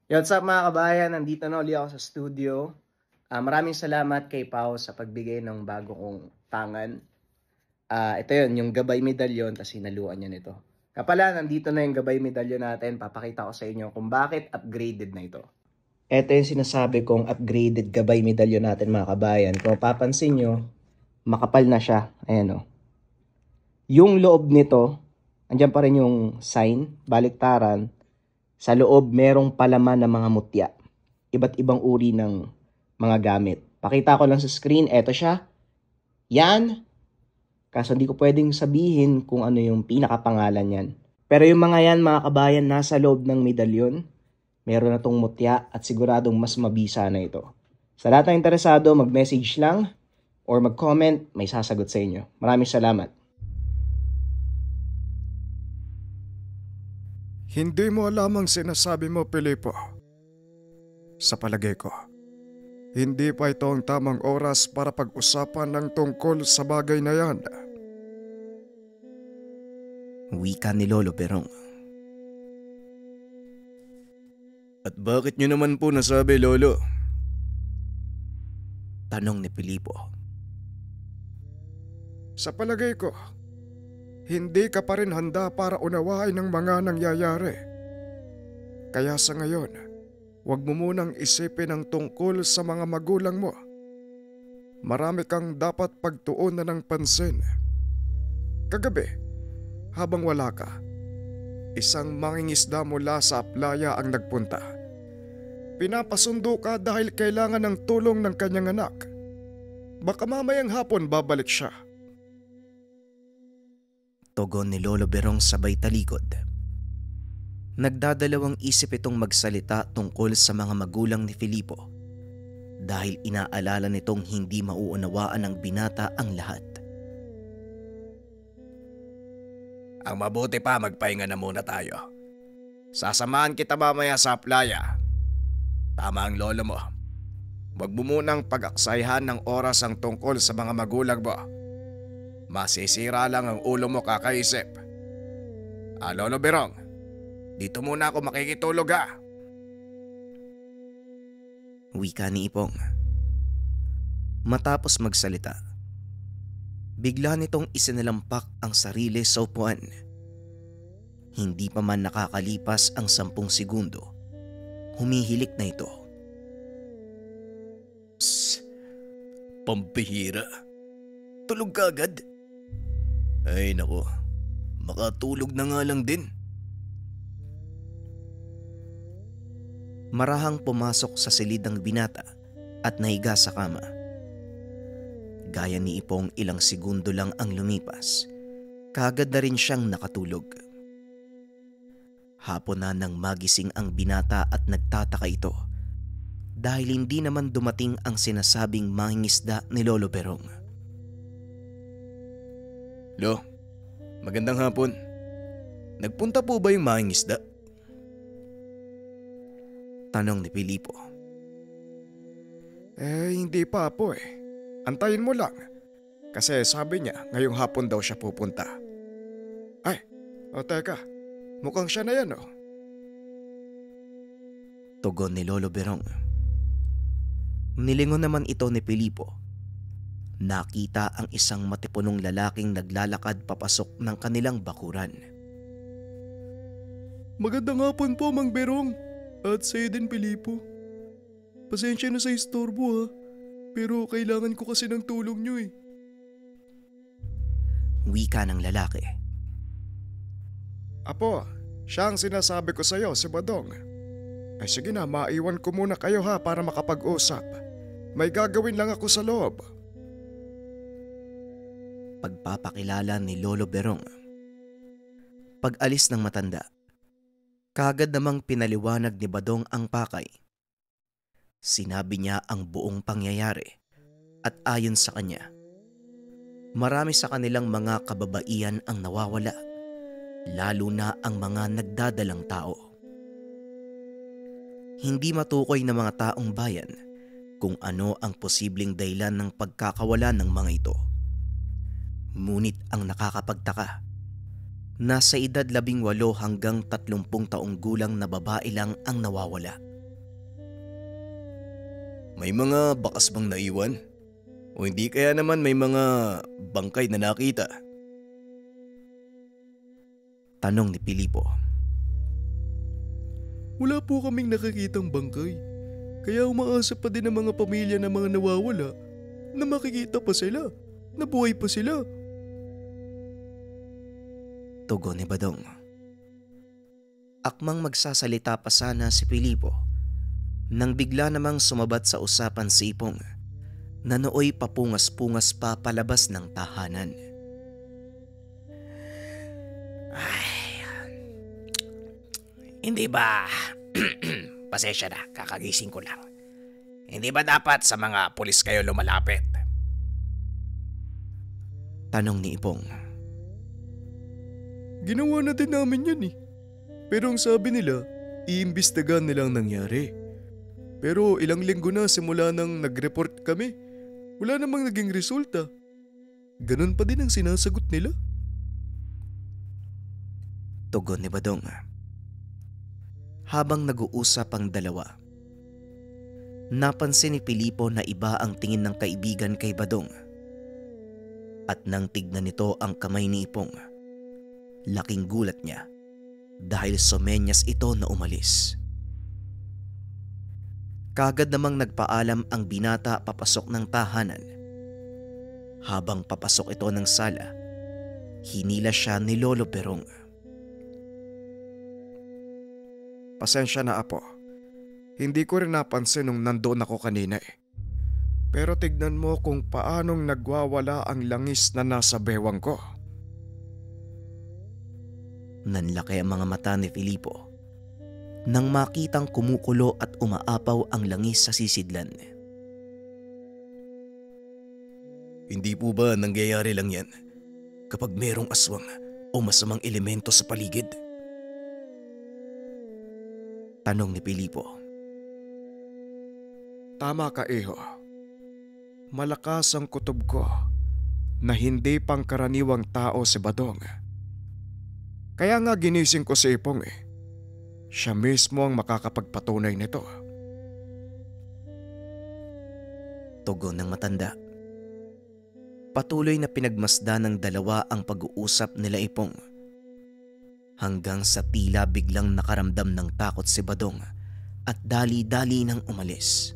Yo, what's up mga kabayan? Nandito na ulit ako sa studio. Maraming salamat kay Pao sa pagbigay ng bago kong tangan. Ito yun, yung gabay medalyon, tapos hinaluan niya nito. Kapala, nandito na yung gabay medalyon natin. Papakita ko sa inyo kung bakit upgraded na ito. Ito yung sinasabi kong upgraded gabay medalyon natin mga kabayan. Kung papansin nyo, makapal na siya. Ayan o. Yung loob nito, andyan pa rin yung sign, baliktaran. Sa loob, merong palaman ng mga mutya. Iba't ibang uri ng mga gamit. Pakita ko lang sa screen, eto siya. Yan. Kaso hindi ko pwedeng sabihin kung ano yung pinakapangalan yan. Pero yung mga yan, mga kabayan, nasa loob ng medalyon. Meron na tong mutya at siguradong mas mabisa na ito. Sa lahat ng interesado, mag-message lang or mag-comment, may sasagot sa inyo. Maraming salamat. Hindi mo alam ang sinasabi mo, Pilipo. Sa palagay ko, hindi pa ito ang tamang oras para pag-usapan ng tungkol sa bagay na yan. Wika ni Lolo Berong. At bakit nyo naman po nasabi, Lolo? Tanong ni Pilipo. Sa palagay ko, hindi ka pa rin handa para unawain ang mga nangyayari. Kaya sa ngayon, huwag mo munang isipin ang tungkol sa mga magulang mo. Marami kang dapat pagtuunan ng pansin. Kagabi, habang wala ka, isang mangingisda mula sa playa ang nagpunta. Pinapasundo ka dahil kailangan ng tulong ng kanyang anak. Baka mamayang hapon babalik siya. Tugon ni Lolo Berong sabay talikod. Nagdadalawang isip itong magsalita tungkol sa mga magulang ni Filipo dahil inaalala nitong hindi mauunawaan ng binata ang lahat. Ang mabuti pa, magpahinga na muna tayo. Sasamahan kita mamaya sa playa. Tama ang lolo mo. Huwag mo munang pag-aksayhan ng oras ang tungkol sa mga magulang mo. Masisira lang ang ulo mo kakaisip. Lolo Berong, dito muna ako makikitulog ha. Wika ni Ipong. Matapos magsalita, bigla nitong isinalampak ang sarili sa upuan. Hindi pa man nakakalipas ang 10 segundo, humihilik na ito. Psst, pampihira. Tulog ka agad? Ay nako, makatulog na nga lang din. Marahang pumasok sa silid ang binata at nahiga sa kama. Gaya ni Ipong, ilang segundo lang ang lumipas, kaagad na rin siyang nakatulog. Hapon na nang magising ang binata at nagtataka ito dahil hindi naman dumating ang sinasabing mangingisda ni Lolo Berong. Lo, magandang hapon. Nagpunta po ba yung mangingisda? Tanong ni Filipo. Hindi pa po eh. Antayin mo lang. Kasi sabi niya ngayong hapon daw siya pupunta. Ay, teka. Mukhang siya na yan Tugon ni Lolo Berong. Nilingon naman ito ni Filipo. Nakita ang isang matipunong lalaking naglalakad papasok ng kanilang bakuran. Magandang hapon po, Mang Berong. At sa'yo din, Pilipo. Pasensya na sa istorbo ha. Pero kailangan ko kasi ng tulong niyo eh. Wika ng lalaki. Apo, siya ang sinasabi ko sa'yo, si Badong. Ay sige na, maiwan ko muna kayo ha para makapag-usap. May gagawin lang ako sa loob. Pagpapakilala ni Lolo Berong. Pag-alis ng matanda, kaagad namang pinaliwanag ni Badong ang pakay. Sinabi niya ang buong pangyayari at ayon sa kanya, marami sa kanilang mga kababaihan ang nawawala, lalo na ang mga nagdadalang tao. Hindi matukoy ng mga taong bayan kung ano ang posibleng dahilan ng pagkakawala ng mga ito. Ngunit ang nakakapagtaka, nasa edad 18 hanggang 30 taong gulang na babae lang ang nawawala. May mga bakas bang naiwan? O hindi kaya naman may mga bangkay na nakita? Tanong ni Pilipo. Wala po kaming nakikitang bangkay. Kaya umaasa pa din ang mga pamilya ng mga nawawala na makikita pa sila, na buhay pa sila. Tugon ni Badong. Akmang magsasalita pa sana si Pilipo nang bigla namang sumabat sa usapan si Ipong na nooy papungas-pungas pa palabas ng tahanan. Ay, hindi ba? Pasensya na, kakagising ko lang. Hindi ba dapat sa mga pulis kayo lumalapit? Tanong ni Ipong. Ginawa na din namin yan eh. Pero ang sabi nila, iimbestigahan nila ang nangyari. Pero ilang linggo na simula nang nag-report kami, wala namang naging resulta. Ganun pa din ang sinasagot nila. Tugon ni Badong. Habang nag-uusap ang dalawa, napansin ni Pilipo na iba ang tingin ng kaibigan kay Badong. At nang tignan nito ang kamay ni Ipong, laking gulat niya dahil sumenyas ito na umalis. Kagad namang nagpaalam ang binata papasok ng tahanan. Habang papasok ito ng sala, hinila siya ni Lolo Berong. Pasensya na, Apo. Hindi ko rin napansin nung nandoon ako kanina eh. Pero tignan mo kung paanong nagwawala ang langis na nasa bewang ko. Nanlaki ang mga mata ni Pilipo nang makitang kumukulo at umaapaw ang langis sa sisidlan. Hindi po ba nangyayari lang yan kapag merong aswang o masamang elemento sa paligid? Tanong ni Pilipo. Tama ka, Iho. Malakas ang kutob ko na hindi pangkaraniwang tao si Badong. Kaya nga ginising ko si Ipong eh. Siya mismo ang makakapagpatunay nito. Tugon ng matanda. Patuloy na pinagmasdan ng dalawa ang pag-uusap nila Ipong. Hanggang sa tila biglang nakaramdam ng takot si Badong at dali-dali nang umalis.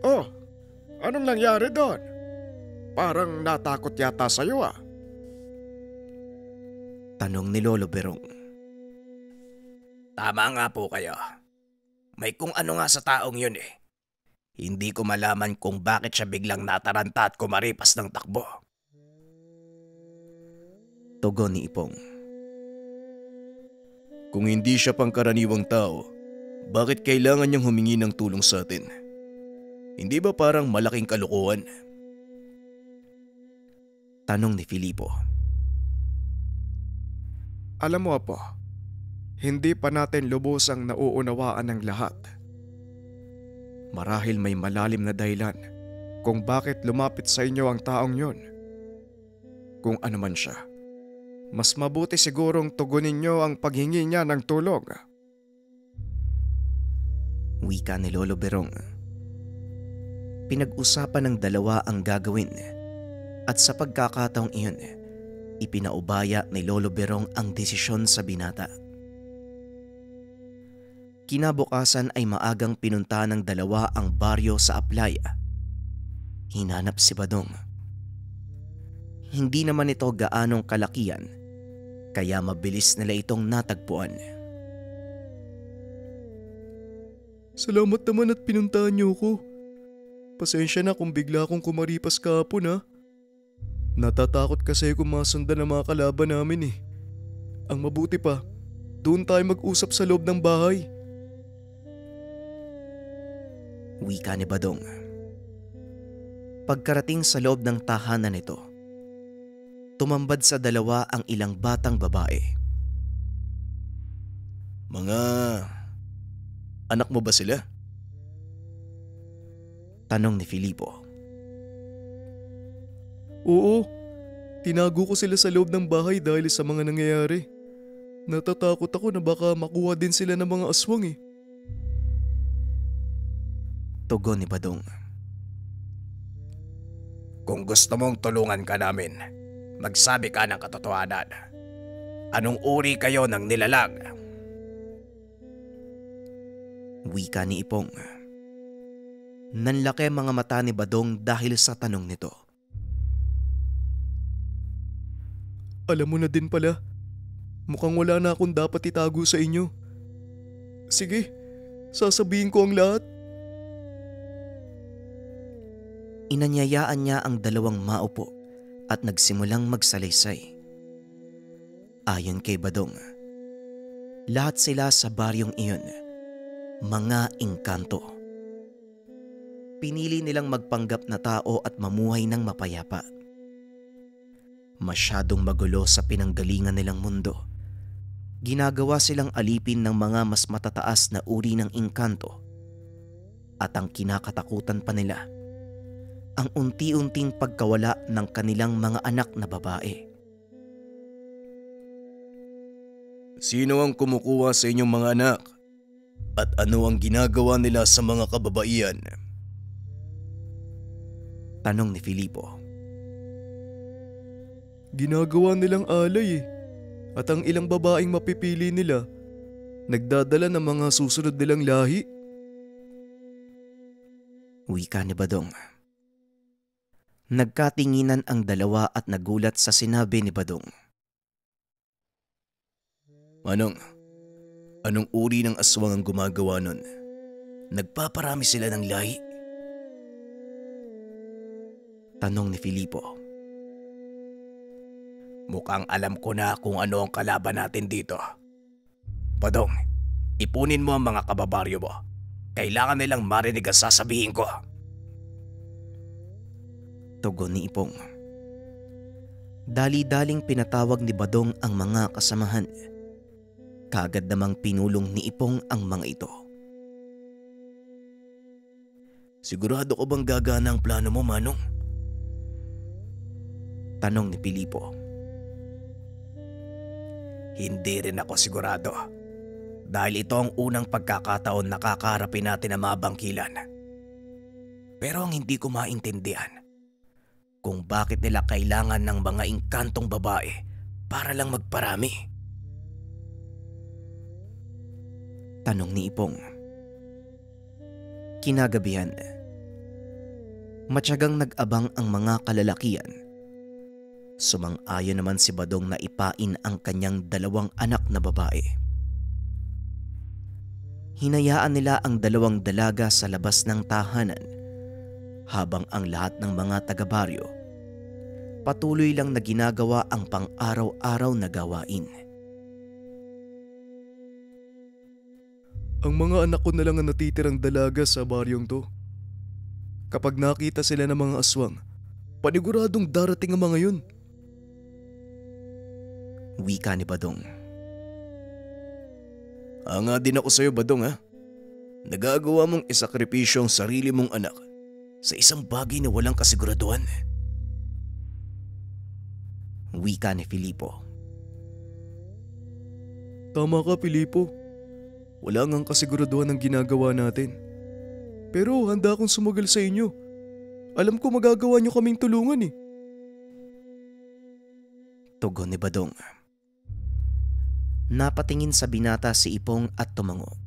Oh, anong nangyari doon? Parang natakot yata sa'yo ah. Tanong ni Lolo Berong. Tama nga po kayo. May kung ano nga sa taong yun eh. Hindi ko malaman kung bakit siya biglang nataranta at kumaripas ng takbo. Tugon ni Ipong. Kung hindi siya pangkaraniwang tao, bakit kailangan niyang humingi ng tulong sa atin? Hindi ba parang malaking kalokohan? Tanong ni Pilipo. Alam mo, Apo, hindi pa natin lubusang nauunawaan ng lahat. Marahil may malalim na dahilan kung bakit lumapit sa inyo ang taong yon. Kung ano man siya, mas mabuti sigurong tugunin niyo ang paghingi niya ng tulong. Wika ni Lolo Berong. Pinag-usapan ng dalawa ang gagawin at sa pagkakataong iyon, ipinaubaya ni Lolo Berong ang desisyon sa binata. Kinabukasan ay maagang pinunta ng dalawa ang baryo sa Aplaya. Hinanap si Badong. Hindi naman ito gaanong kalakihan, kaya mabilis nila itong natagpuan. Salamat naman at pinuntahan niyo ko. Pasensya na kung bigla akong kumaripas kahapon ha. Natatakot kasi kung masundan ang mga kalaban namin eh. Ang mabuti pa, doon tayo mag-usap sa loob ng bahay. Wika ni Badong. Pagkarating sa loob ng tahanan nito, tumambad sa dalawa ang ilang batang babae. Mga anak mo ba sila? Tanong ni Pilipo. Oo, tinago ko sila sa loob ng bahay dahil sa mga nangyayari. Natatakot ako na baka makuha din sila ng mga aswang eh. Tugon ni Badong. Kung gusto mong tulungan ka namin, magsabi ka ng katotohanan. Anong uri kayo ng nilalang? Wika ni Ipong. Nanlaki ang mga mata ni Badong dahil sa tanong nito. Alam mo na din pala. Mukhang wala na akong dapat itago sa inyo. Sige, sasabihin ko ang lahat. Inanyayaan niya ang dalawang maupo at nagsimulang magsalaysay. Ayon kay Badong, lahat sila sa baryong iyon, mga engkanto. Pinili nilang magpanggap na tao at mamuhay ng mapayapa. Masyadong magulo sa pinanggalingan nilang mundo. Ginagawa silang alipin ng mga mas matataas na uri ng engkanto. At ang kinakatakutan pa nila, ang unti-unting pagkawala ng kanilang mga anak na babae. Sino ang kumukuha sa inyong mga anak? At ano ang ginagawa nila sa mga kababaihan? Tanong ni Filipo. Ginagawa nilang alay eh. At ang ilang babaeng mapipili nila, nagdadala ng mga susunod nilang lahi. Wika ni Badong. Nagkatinginan ang dalawa at nagulat sa sinabi ni Badong. Anong uri ng aswang ang gumagawa nun? Nagpaparami sila ng lahi? Tanong ni Filipo. Mukhang alam ko na kung ano ang kalaban natin dito. Badong, ipunin mo ang mga kababaryo mo. Kailangan nilang marinig ang sasabihin ko. Tugon ni Ipong. Dali-daling pinatawag ni Badong ang mga kasamahan. Kaagad namang pinulong ni Ipong ang mga ito. Sigurado ko bang gagana ang plano mo, Manong? Tanong ni Filipo. Hindi rin ako sigurado. Dahil ito ang unang pagkakataon na kakaharapin natin ang mga bangkilan. Pero ang hindi ko maintindihan, kung bakit nila kailangan ng mga engkantong babae para lang magparami. Tanong ni Ipong. Kinagabihan, matyagang nag-abang ang mga kalalakian. Sumang-ayon naman si Badong na ipain ang kanyang dalawang anak na babae. Hinayaan nila ang dalawang dalaga sa labas ng tahanan habang ang lahat ng mga taga-baryo patuloy lang na ginagawa ang pang-araw-araw na gawain. Ang mga anak ko na lang ang natitirang dalaga sa baryong to. Kapag nakita sila ng mga aswang, paniguradong darating ang mga yun. Wika ni Badong. Anga din ako sa'yo, Badong, ha? Nagagawa mong isakripisyo ang sarili mong anak sa isang bagay na walang kasiguraduhan. Wika ni Filipo. Tama ka, Filipo. Wala ngang kasiguraduhan ang ginagawa natin. Pero handa akong sumagal sa inyo. Alam ko magagawa niyo kaming tulungan eh. Tugon ni Badong. Napatingin sa binata si Ipong at tumango.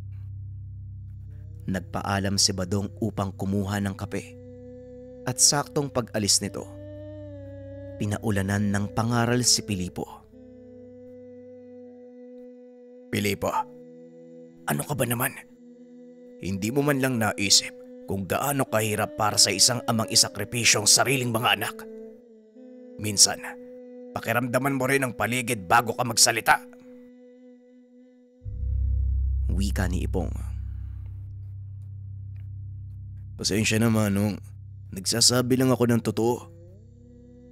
Nagpaalam si Badong upang kumuha ng kape. At saktong pag-alis nito, pinaulanan ng pangaral si Filipo. Filipo, ano ka ba naman? Hindi mo man lang naisip kung gaano kahirap para sa isang amang isakripisyo ang sariling mga anak. Minsan, pakiramdaman mo rin ang paligid bago ka magsalita. Wika ni Ipong. Pasensya na, Manong. Nagsasabi lang ako ng totoo.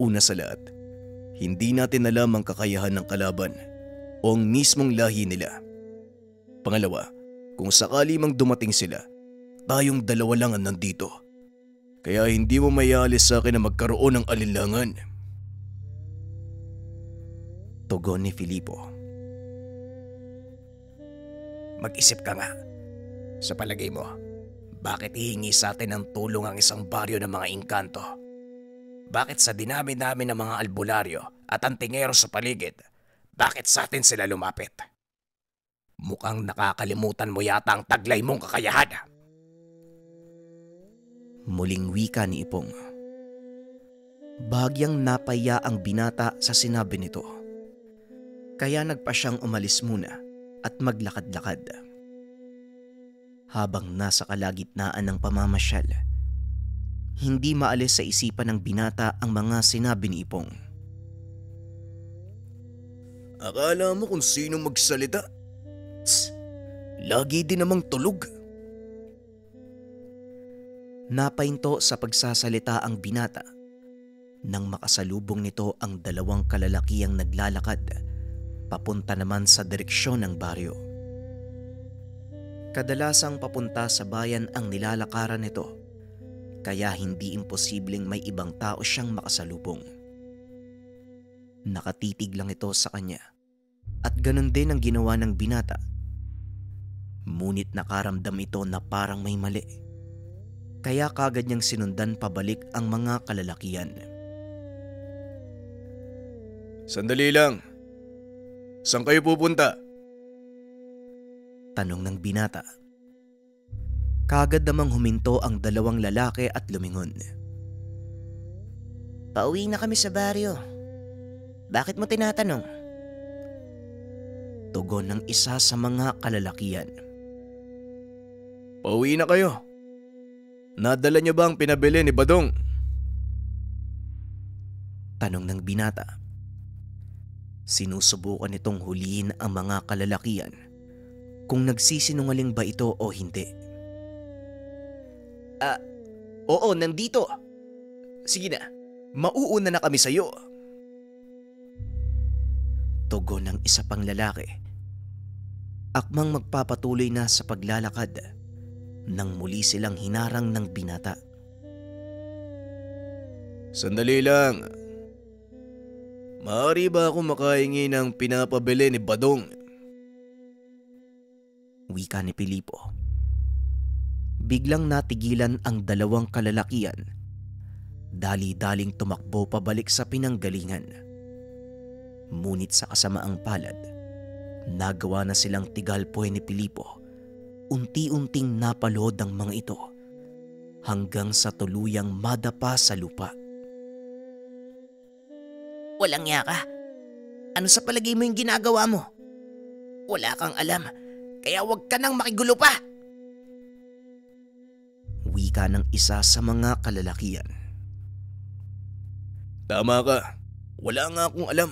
Una sa lahat, hindi natin alam ang kakayahan ng kalaban o ang mismong lahi nila. Pangalawa, kung sakali mang dumating sila, tayong dalawa lang ang nandito. Kaya hindi mo mayalis sa akin na magkaroon ng alinlangan. Tugon ni Filipo. Mag-isip ka nga. Sa palagay mo, Bakit hihingi sa atin ng tulong ang isang baryo ng mga engkanto? Bakit sa dinami-dami ng mga albularyo at antingero sa paligid, bakit sa atin sila lumapit? Mukhang nakakalimutan mo yata ang taglay mong kakayahan. Muling wika ni Ipong. Bahagyang napaya ang binata sa sinabi nito. Kaya nagpa siyang umalis muna at maglakad-lakad. Habang nasa kalagitnaan ng pamamasyal, hindi maalis sa isipan ng binata ang mga sinabi ni Ipong. Akala mo kung sino magsalita? Tss, lagi din namang tulog. Napahinto sa pagsasalita ang binata nang makasalubong nito ang dalawang kalalakihang naglalakad papunta naman sa direksyon ng baryo. Kadalasang papunta sa bayan ang nilalakaran nito, kaya hindi imposibleng may ibang tao siyang makasalubong. Nakatitig lang ito sa kanya at ganun din ang ginawa ng binata. Ngunit nakaramdam ito na parang may mali, kaya kagad niyang sinundan pabalik ang mga kalalakihan. Sandali lang. Saan kayo pupunta? Tanong ng binata. Kagad namang huminto ang dalawang lalaki at lumingon. Pauwi na kami sa baryo. Bakit mo tinatanong? Tugon ng isa sa mga kalalakihan. Pauwi na kayo. Nadala niyo ba ang pinabili ni Badong? Tanong ng binata. Sinusubukan nitong huliin ang mga kalalakihan kung nagsisinungaling ba ito o hindi. Oo, nandito. Sige na, mauuna na kami sa iyo. Tugon ng isa pang lalaki. Akmang magpapatuloy na sa paglalakad nang muli silang hinarang ng binata. Sandali lang. Maaari ba ako makahingi ng pinapabili ni Badong? Wika ni Pilipo. Biglang natigilan ang dalawang kalalakihan. Dali-daling tumakbo pabalik sa pinanggalingan. Ngunit sa kasamaang palad, nagawa na silang tigalpoy ni Pilipo. Unti-unting napalod ang mga ito hanggang sa tuluyang madapa sa lupa. Walang niya ka. Ano sa palagay mo yung ginagawa mo? Wala kang alam, kaya huwag ka nang makigulo pa. Wika ng isa sa mga kalalakihan. Tama ka. Wala nga akong alam.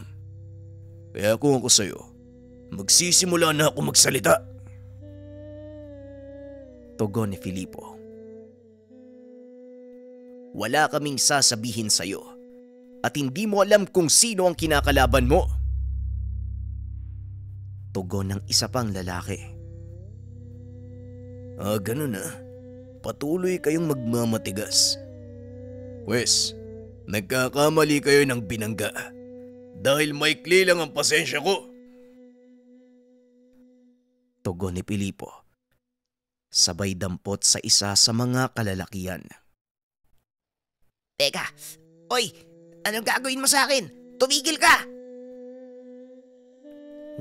Kaya kung ako sa'yo, magsisimula na ako magsalita. Tugon ni Filipo. Wala kaming sasabihin sa'yo at hindi mo alam kung sino ang kinakalaban mo. Tugon ng isa pang lalaki. Ganun na. Patuloy kayong magmamatigas. Pwes, nagkakamali kayo ng binangga dahil maikli lang ang pasensya ko. Tugon ni Pilipo. Sabay dampot sa isa sa mga kalalakihan. Teka, oy, anong gagawin mo sa akin? Tumigil ka!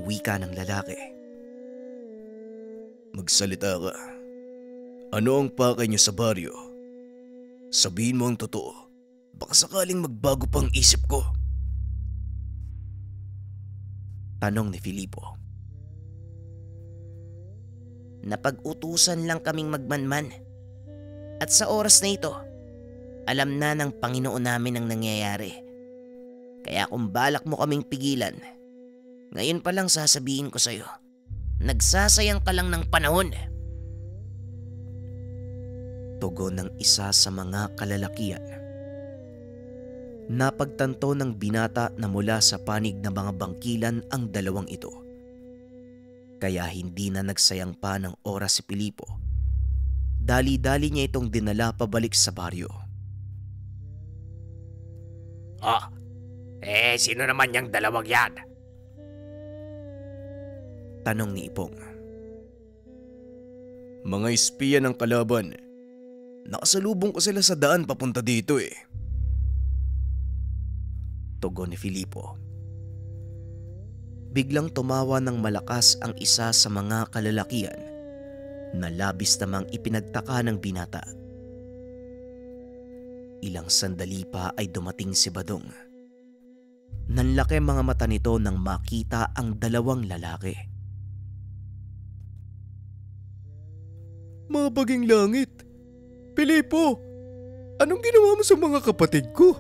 Wika ng lalaki. Magsalita ka. Ano ang pakay niyo sa baryo? Sabihin mo ang totoo. Baka sakaling magbago pang isip ko. Tanong ni Filipo. Napag-utusan lang kaming magmanman. At sa oras na ito, alam na ng Panginoon namin ang nangyayari. Kaya kung balak mo kaming pigilan, ngayon pa lang sasabihin ko sa'yo, nagsasayang ka lang ng panahon. Tugon ng isa sa mga kalalakihan. Napagtanto ng binata na mula sa panig ng mga bangkilan ang dalawang ito. Kaya hindi na nagsayang pa ng oras si Pilipo. Dali-dali niya itong dinala pabalik sa baryo. Sino naman yung dalawang yan? Tanong ni Ipong. Mga espiya ng kalaban Nakasalubong ko sila sa daan papunta dito eh. Tugon ni Filipo. Biglang tumawa ng malakas ang isa sa mga kalalakihan na labis namang ipinagtaka ng binata. Ilang sandali pa ay dumating si Badong. Nanlaki mga mata nito nang makita ang dalawang lalaki. Mga baging langit! Filipo! Anong ginawa mo sa mga kapatid ko?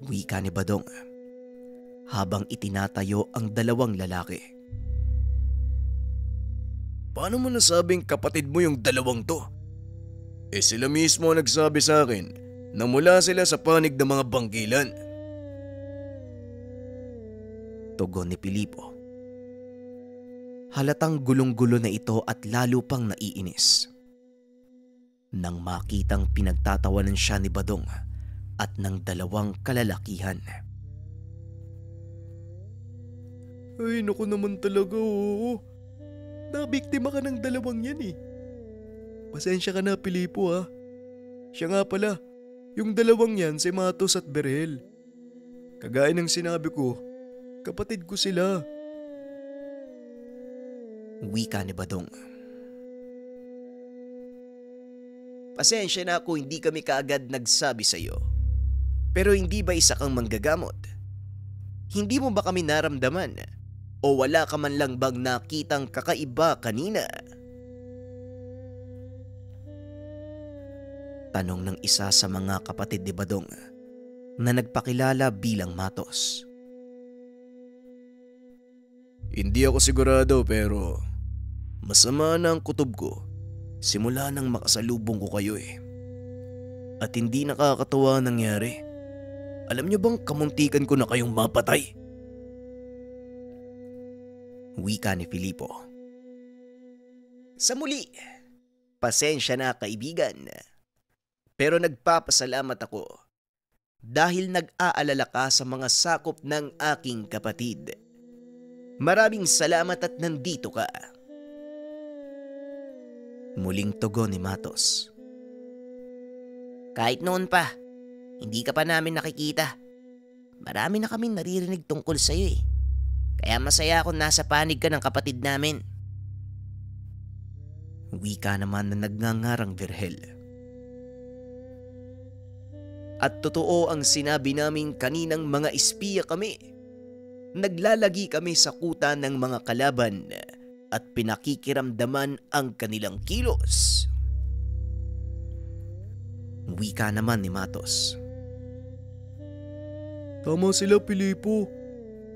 Wika ni Badong habang itinatayo ang dalawang lalaki. Paano mo nasabing kapatid mo yung dalawang to? Eh sila mismo nagsabi sa akin na mula sila sa panig ng mga bangkilan. Tugon ni Filipo. Halatang gulong-gulo na ito at lalo pang naiinis. Nang makitang pinagtatawanan siya ni Badong at ng dalawang kalalakihan. Ay naku naman talaga, oo. Nabiktima ka ng dalawang yan eh. Pasensya ka na, Filipo ha. Siya nga pala, yung dalawang yan si Matos at Berhel. Kagaya ng sinabi ko, kapatid ko sila. Wika ni Badong. Pasensya na kung hindi kami kaagad nagsabi sa iyo. Pero hindi ba isa kang manggagamot? Hindi mo ba kami naramdaman? O wala ka man lang bang nakitang kakaiba kanina? Tanong ng isa sa mga kapatid ni Badong na nagpakilala bilang Matos. Hindi ako sigurado pero masama na ang kutob ko simula nang makasalubong ko kayo eh. At hindi nakakatuwa nangyari. Alam niyo bang kamuntikan ko na kayong mapatay? Wika ni Filipo. Sa muli, pasensya na kaibigan. Pero nagpapasalamat ako dahil nag-aalala ka sa mga sakop ng aking kapatid. Maraming salamat at nandito ka. Muling tugon ni Matos. Kahit noon pa, hindi ka pa namin nakikita. Marami na kaming naririnig tungkol sa iyo eh. Kaya masaya akong nasa panig ka ng kapatid namin. Wika naman na nagngangarang Berhel. At totoo ang sinabi namin kaninang mga espiya kami. Naglalagi kami sa kuta ng mga kalaban at pinakikiramdaman ang kanilang kilos. Wika naman ni Matos. Tama sila, Filipo.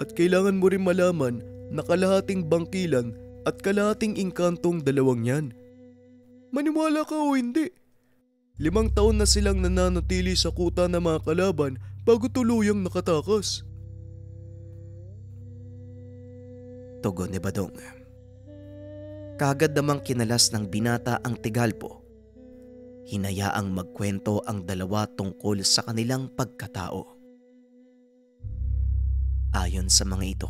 At kailangan mo rin malaman na kalahating bangkilan at kalahating inkantong dalawang yan. Maniwala ka o hindi. 5 taon na silang nananatili sa kuta ng mga kalaban bago tuluyang nakatakas. Tugon ni Badong. Kagad namang kinalas ng binata ang Tigalpo. Hinayaang magkwento ang dalawa tungkol sa kanilang pagkatao. Ayon sa mga ito,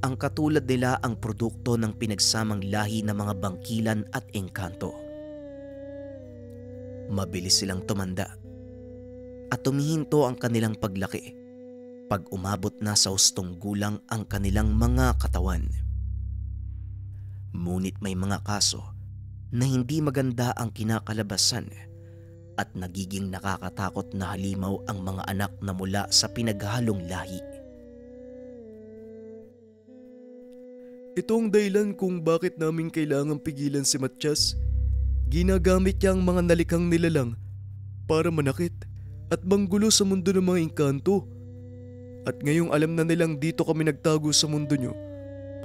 ang katulad nila ang produkto ng pinagsamang lahi ng mga bangkilan at engkanto. Mabilis silang tumanda at tumihinto ang kanilang paglaki pag umabot na sa hustong gulang ang kanilang mga katawan. Ngunit may mga kaso na hindi maganda ang kinakalabasan at nagiging nakakatakot na halimaw ang mga anak na mula sa pinaghalong lahi. Ito ang dahilan kung bakit namin kailangang pigilan si Matiyas. Ginagamit niya ang mga nalikhang nilalang para manakit at manggulo sa mundo ng mga engkanto. At ngayong alam na nilang dito kami nagtago sa mundo nyo,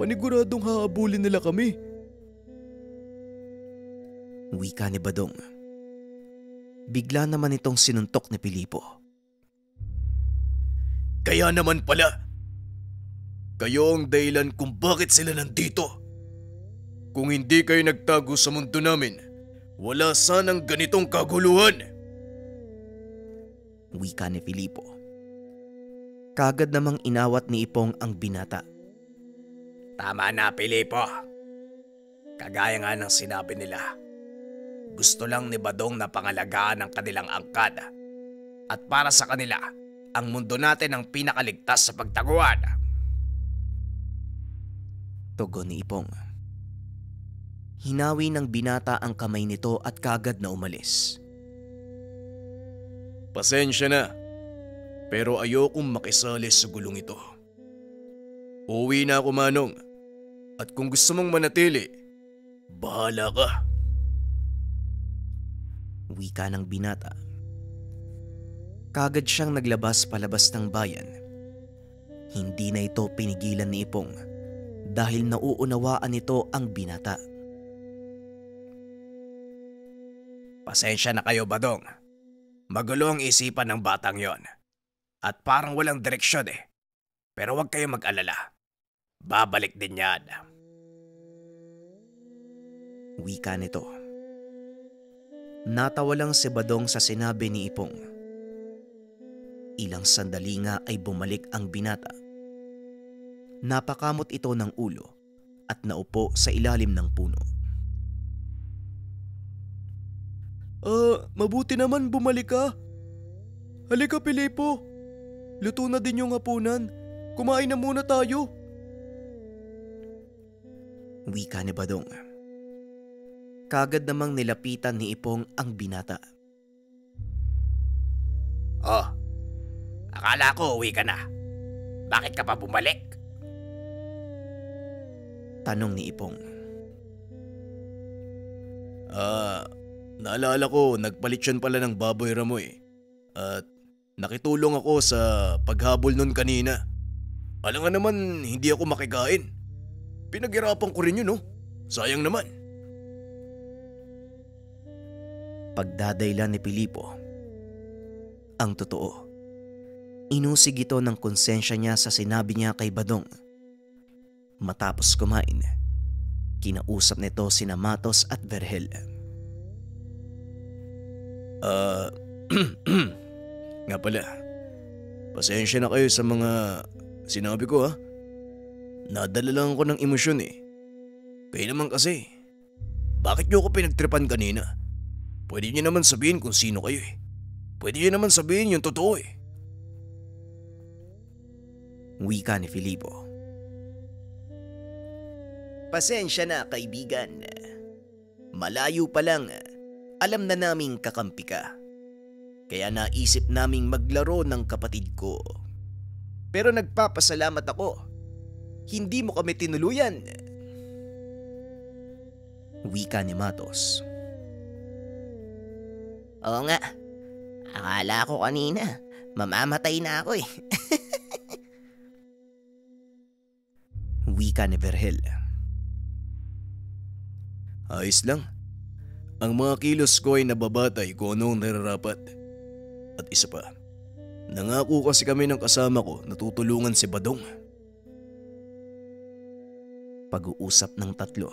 paniguradong hahabulin nila kami. Wika ni Badong. Bigla naman itong sinuntok ni Filipo. Kaya naman pala, kayo ang dahilan kung bakit sila nandito. Kung hindi kayo nagtago sa mundo namin, wala sanang ganitong kaguluhan. Wika ni Filipo. Kagad namang inawat ni Ipong ang binata. Tama na, Filipo. Kagaya nga ng sinabi nila, gusto lang ni Badong na pangalagaan ang kanilang angkan. At para sa kanila, ang mundo natin ang pinakaligtas sa pagtaguan. Tugon ni Ipong. Hinawi ng binata ang kamay nito at kagad na umalis. Pasensya na, pero ayokong makisali sa gulong ito. Uuwi na ako, Manong. At kung gusto mong manatili, bahala ka. Wika ng binata. Kagad siyang naglabas palabas ng bayan. Hindi na ito pinigilan ni Ipong dahil nauunawaan nito ang binata. Pasensya na kayo, Badong. Magulo ang isipan ng batang yon. At parang walang direksyon eh. Pero huwag kayo mag-alala. Babalik din yan. Wika nito. Natawa lang si Badong sa sinabi ni Ipong. Ilang sandali nga ay bumalik ang binata. Napakamot ito ng ulo at naupo sa ilalim ng puno. Mabuti naman bumalik ka. Halika, Pilipo. Luto na din yung hapunan. Kumain na muna tayo. Wika ni Badong. Kagad namang nilapitan ni Ipong ang binata. Oh, akala ko uwi ka na. Bakit ka pa bumalik? Tanong ni Ipong. Naalala ko, nagpalit yun pala ng baboy Ramoy. At nakitulong ako sa paghabol nun kanina. Alam nga naman, hindi ako makikain. Pinaghirapan ko rin yun, oh. Sayang naman. Pagdadaylan ni Pilipo. Ang totoo, inusig ito ng konsensya niya sa sinabi niya kay Badong. Matapos kumain, kinausap nito sina Matos at Vergel. Nga pala, pasensya na kayo sa mga sinabi ko, ha. Nadala lang ako ng emosyon eh. Kayo naman kasi, bakit niyo ako pinagtripan kanina? Pwede niyo naman sabihin kung sino kayo eh. Pwede niyo naman sabihin yung totoo eh. Wika ni Filipo. Pasensya na, kaibigan. Malayo pa lang, alam na naming kakampi ka. Kaya naisip naming maglaro ng kapatid ko. Pero nagpapasalamat ako. Hindi mo kami tinuluyan. Wika ni Matos. Oo nga. Akala ko kanina, mamamatay na ako eh. Wika ni Vergel. Ayos lang. Ang mga kilos ko ay nababatay kung anong nararapat. At isa pa, nangako kasi kami ng kasama ko na tutulungan si Badong. Pag-uusap ng tatlo.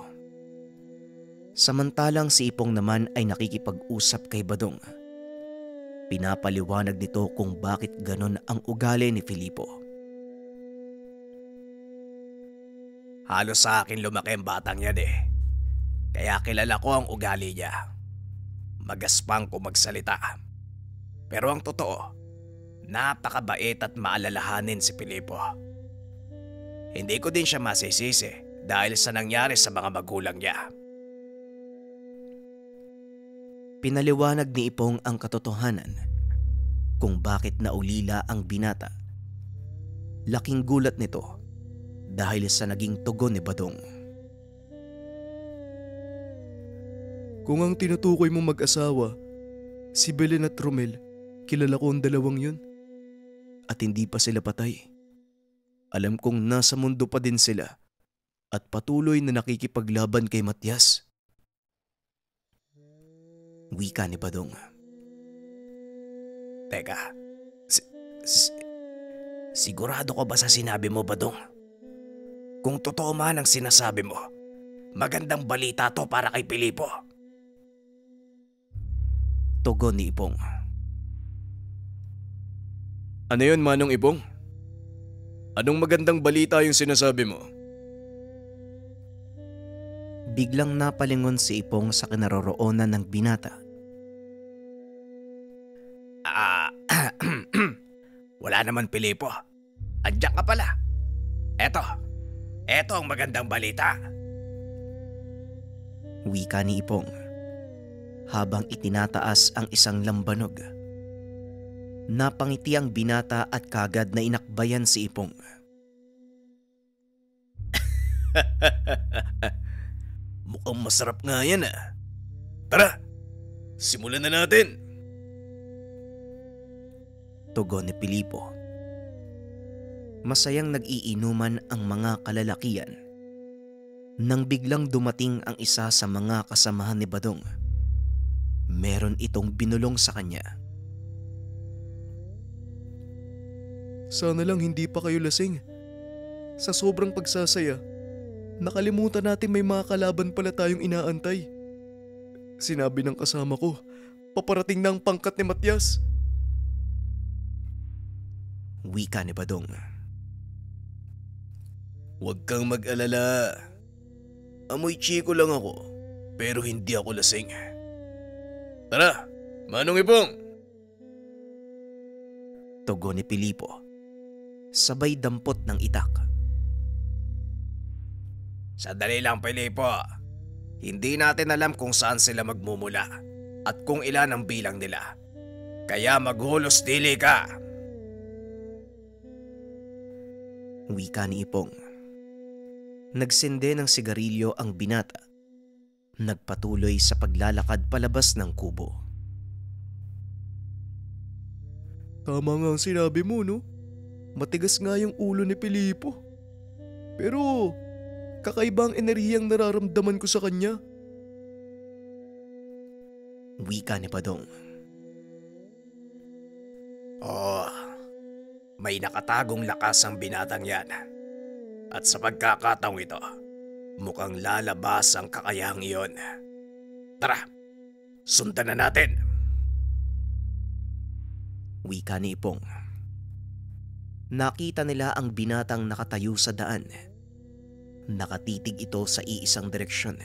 Samantalang si Ipong naman ay nakikipag-usap kay Badong. Pinapaliwanag nito kung bakit ganon ang ugali ni Filipo. Halos sa akin lumaki ang batang yan eh. Kaya kilala ko ang ugali niya. Magaspang kung magsalita. Pero ang totoo, napakabait at maalalahanin si Filipo. Hindi ko din siya masisisi dahil sa nangyari sa mga magulang niya. Pinaliwanag ni Ipong ang katotohanan kung bakit naulila ang binata. Laking gulat nito dahil sa naging tugon ni Badong. Kung ang tinutukoy mong mag-asawa, si Belen at Romel, kilala ko ang dalawang yun. At hindi pa sila patay. Alam kong nasa mundo pa din sila at patuloy na nakikipaglaban kay Matias. Wika ni Badong. Teka, sigurado ka ba sa sinabi mo, Badong? Kung totoo man ang sinasabi mo, magandang balita to para kay Filipo. Tugon ni Ipong. Ano yun, Manong Ipong? Anong magandang balita yung sinasabi mo? Biglang napalingon si Ipong sa kinaroroonan ng binata. Wala naman, Pilipo. Andiyan ka pala. Eto ang magandang balita. Wika ni Ipong habang itinataas ang isang lambanog. Napangiti ang binata at kagad na inakbayan si Ipong. Mukhang masarap nga yan ah. Tara, simulan na natin. Tugon ni Pilipo. Masayang nag-iinuman ang mga kalalakian nang biglang dumating ang isa sa mga kasamahan ni Badong. Meron itong binulong sa kanya. Sana lang hindi pa kayo lasing. Sa sobrang pagsasaya, nakalimutan natin may mga kalaban pala tayong inaantay. Sinabi ng kasama ko, paparating na ang pangkat ni Matias. Wika ni Badong. Huwag kang mag-alala. Amoy chiko lang ako, pero hindi ako lasing. Tara, Manong Ipong! Tugon ni Pilipo. Sabay dampot ng itak. Sandali lang, Pilipo. Hindi natin alam kung saan sila magmumula at kung ilan ang bilang nila. Kaya maghulos dili ka. Wika ni Ipong. Nagsinde ng sigarilyo ang binata. Nagpatuloy sa paglalakad palabas ng kubo. Tama nga ang sinabi mo, no? Matigas nga yung ulo ni Pilipo. Pero kakaibang enerhiyang nararamdaman ko sa kanya. Wika ni Badong. May nakatagong lakas ang binatang yan. At sa pagkakataong ito, mukhang lalabas ang kakayahang iyon. Tara, sundan na natin. Wika ni Ipong. Nakita nila ang binatang nakatayo sa daan. Nakatitig ito sa iisang direksyon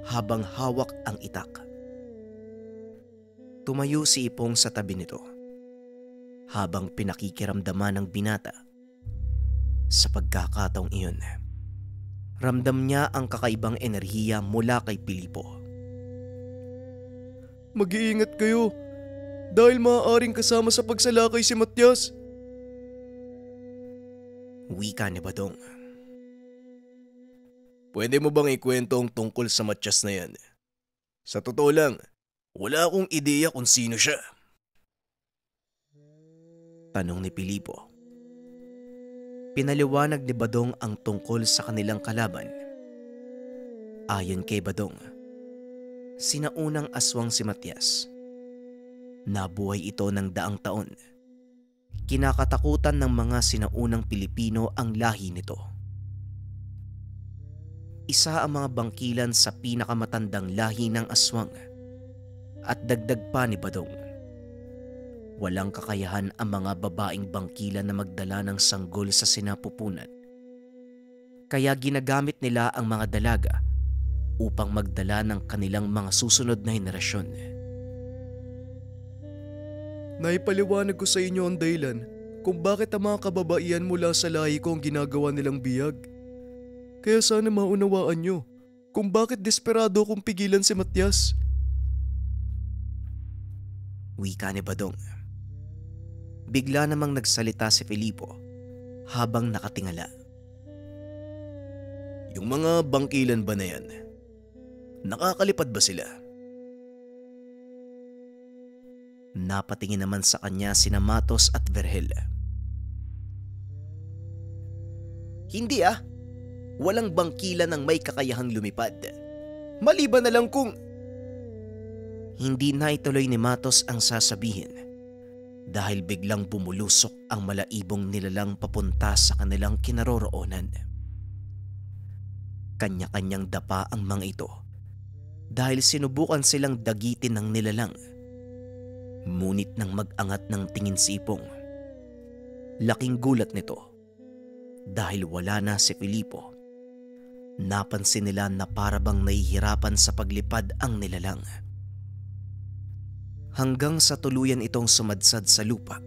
habang hawak ang itak. Tumayo si Ipong sa tabi nito habang pinakikiramdaman ng binata. Sa pagkakataong iyon, ramdam niya ang kakaibang enerhiya mula kay Pilipo. Mag-iingat kayo dahil maaaring kasama sa pagsalakay si Matias. Wika ni Badong. Pwede mo bang ikwento ang tungkol sa Matias na yan? Sa totoo lang, wala akong ideya kung sino siya. Tanong ni Pilipo. Pinaliwanag ni Badong ang tungkol sa kanilang kalaban. Ayon kay Badong, sinaunang aswang si Matias. Nabuhay ito ng daang taon. Kinakatakutan ng mga sinaunang Pilipino ang lahi nito. Isa ang mga bangkilan sa pinakamatandang lahi ng aswang. At dagdag pa ni Badong, walang kakayahan ang mga babaeng bangkilan na magdala ng sanggol sa sinapupunan. Kaya ginagamit nila ang mga dalaga upang magdala ng kanilang mga susunod na henerasyon. Naipaliwanag ko sa inyo ang dahilan kung bakit ang mga kababaihan mula sa lahi ko ang ginagawa nilang biyag. Kaya sana maunawaan nyo kung bakit desperado akong pigilan si Matias. Wika ni Badong. Bigla namang nagsalita si Pilipo habang nakatingala. Yung mga bangkilan ba na yan? Nakakalipad ba sila? Napatingin naman sa kanya sina Matos at Vergel. Hindi ah. Walang bangkilan ang may kakayahang lumipad. Maliban na lang kung... Hindi na ituloy ni Matos ang sasabihin dahil biglang bumulusok ang malaibong nilalang papunta sa kanilang kinaroroonan. Kanya-kanyang dapa ang mga ito dahil sinubukan silang dagitin ng nilalang. Ngunit nang mag-angat ng tingin si Ipong, laking gulat nito dahil wala na si Pilipo Napansin nila na parabang nahihirapan sa paglipad ang nilalang. Hanggang sa tuluyan itong sumadsad sa lupa.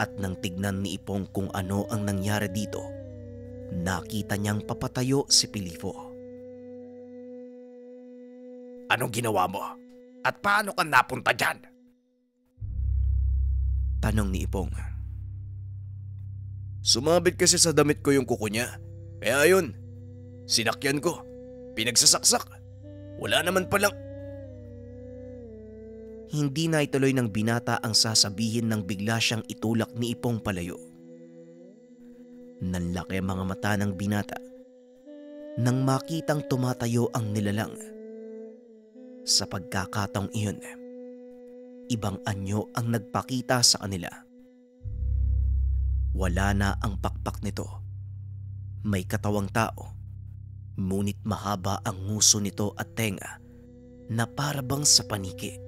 At nang tignan ni Ipong kung ano ang nangyari dito, nakita niyang papatayo si Pilippo. Anong ginawa mo? At paano ka napunta dyan? Tanong ni Ipong. Sumabit kasi sa damit ko yung kuko niya. Kaya yun, sinakyan ko. Pinagsasaksak. Wala naman palang... Hindi na ituloy ng binata ang sasabihin nang bigla siyang itulak ni Ipong palayo. Nanlaki ang mga mata ng binata nang makitang tumatayo ang nilalang. Sa pagkakataong iyon, ibang anyo ang nagpakita sa kanila. Wala na ang pakpak nito. May katawang tao, ngunit mahaba ang nguso nito at tenga na parabang sa paniki.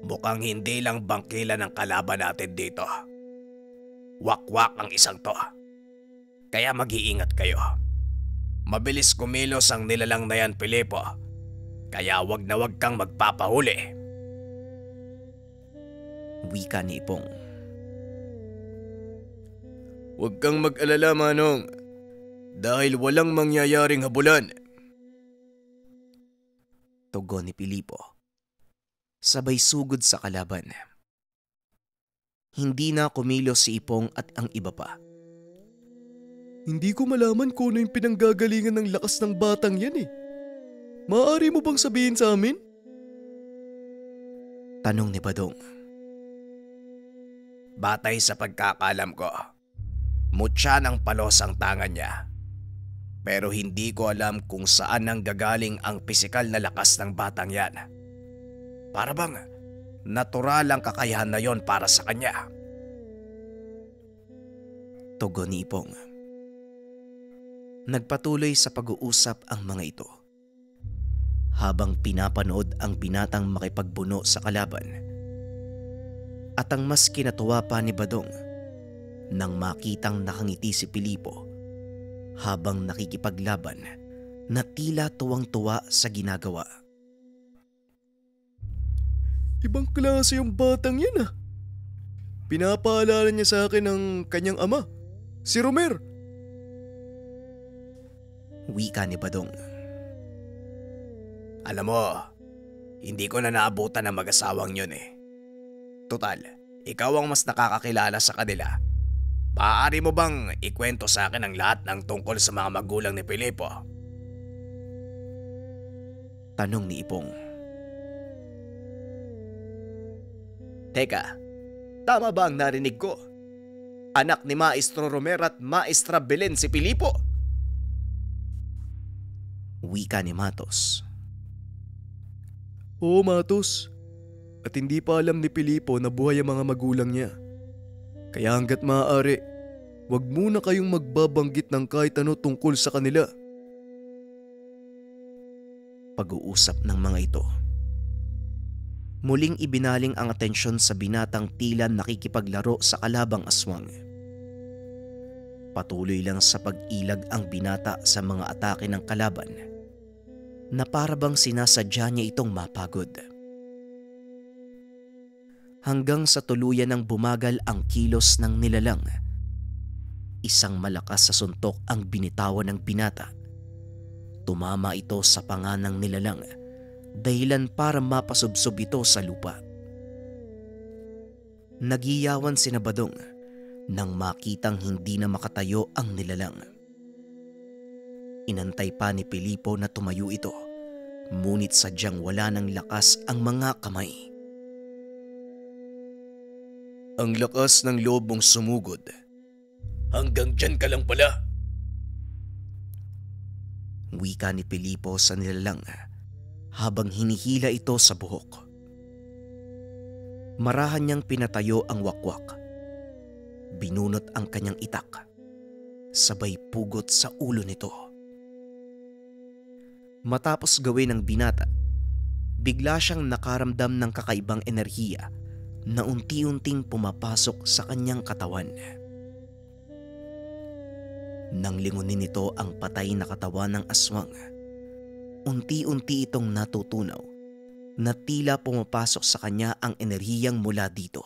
Mukhang hindi lang bangkila ng kalaban natin dito. Wakwak ang isang to. Kaya mag-iingat kayo. Mabilis kumilos ang nilalang na yan, Pilippo. Kaya wag na wag kang magpapahuli. Wika ni Ipong. Huwag kang mag-alala, Manong. Dahil walang mangyayaring habulan. Tugon ni Pilippo. Sabay sugod sa kalaban. Hindi na kumilos si Ipong at ang iba pa. Hindi ko malaman kung ano yung pinanggagalingan ng lakas ng batang yan eh. Maaari mo bang sabihin sa amin? Tanong ni Badong. Batay sa pagkakalam ko, mutya ng palos ang tangan niya. Pero hindi ko alam kung saan nang gagaling ang pisikal na lakas ng batang yan. Para bang natural ang kakayahan na yon para sa kanya. Tugon ni Ipong. Nagpatuloy sa pag-uusap ang mga ito. Habang pinapanood ang binatang makipagbuno sa kalaban. At ang mas kinatuwa pa ni Badong nang makitang nakangiti si Pilippo habang nakikipaglaban na tila tuwang-tuwa sa ginagawa. Ibang klase yung batang yan ah. Pinapaalala niya sa akin ng kanyang ama, si Romer. Wika ni Badong. Alam mo, hindi ko na naabutan ng mag-asawang yun eh. Total, ikaw ang mas nakakakilala sa kanila. Maaari mo bang ikwento sa akin ang lahat ng tungkol sa mga magulang ni Pilippo? Tanong ni Ipong. Teka, tama ba ang narinig ko? Anak ni Maestro Romer at Maestra Belen si Pilippo? Wika ni Matos. Oo, Matos. At hindi pa alam ni Pilippo na buhay ang mga magulang niya. Kaya hanggat maaari, wag muna kayong magbabanggit ng kahit ano tungkol sa kanila. Pag-uusap ng mga ito. Muling ibinaling ang atensyon sa binatang tila nakikipaglaro sa kalabang aswang. Patuloy lang sa pag-ilag ang binata sa mga atake ng kalaban na parabang sinasadya niya itong mapagod. Hanggang sa tuluyan ng bumagal ang kilos ng nilalang. Isang malakas sa suntok ang binitawan ng binata. Tumama ito sa panga ng nilalang dahilan para mapasubsob ito sa lupa. Nagiyawan si Badong nang makitang hindi na makatayo ang nilalang. Inantay pa ni Pilippo na tumayo ito, ngunit sadyang wala ng lakas ang mga kamay. Ang lakas ng loob mong sumugod. Hanggang dyan ka lang pala. Wika ni Pilippo sa nilalang habang hinihila ito sa buhok. Marahan niyang pinatayo ang wakwak. Binunot ang kanyang itak. Sabay pugot sa ulo nito. Matapos gawin ng binata, bigla siyang nakaramdam ng kakaibang enerhiya na unti-unting pumapasok sa kanyang katawan. Nang lingunin nito ang patay na katawan ng aswang, unti-unti itong natutunaw na tila pumapasok sa kanya ang enerhiyang mula dito.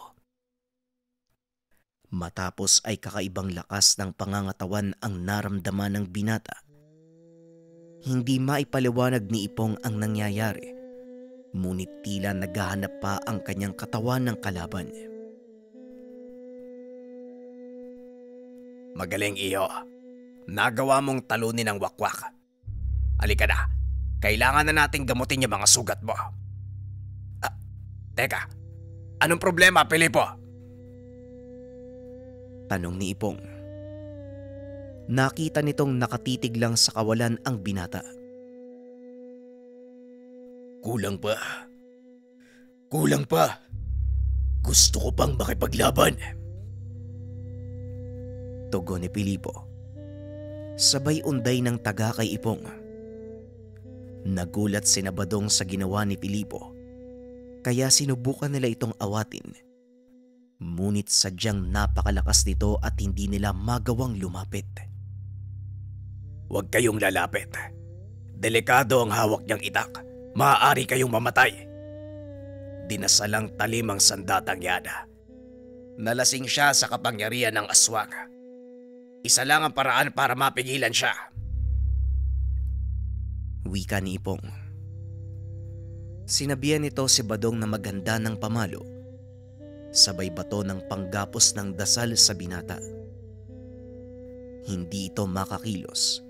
Matapos ay kakaibang lakas ng pangangatawan ang naramdaman ng binata. Hindi maipaliwanag ni Ipong ang nangyayari, ngunit tila naghahanap pa ang kanyang katawan ng kalaban. Magaling iyo. Nagawa mong talunin ang wakwak. Halika na. Kailangan na nating gamutin yung mga sugat mo. Teka. Anong problema, Pilipo? Tanong ni Ipong. Nakita nitong nakatitig lang sa kawalan ang binata. Kulang pa. Kulang pa. Gusto ko pang makipaglaban. Tugon ni Pilipo. Sabay unday ng taga kay Ipong. Nagulat si Badong sa ginawa ni Pilipo, kaya sinubukan nila itong awatin. Ngunit sadyang napakalakas nito at hindi nila magawang lumapit. Huwag kayong lalapit. Delikado ang hawak niyang itak. Maaari kayong mamatay. Dinasalang talim ang sandatang yada. Nalasing siya sa kapangyarihan ng aswang. Isa lang ang paraan para mapigilan siya. Wika ni Ipong. Sinabihan nito si Badong na maghanda ng pamalo, sabay bato ng panggapos ng dasal sa binata. Hindi ito makakilos.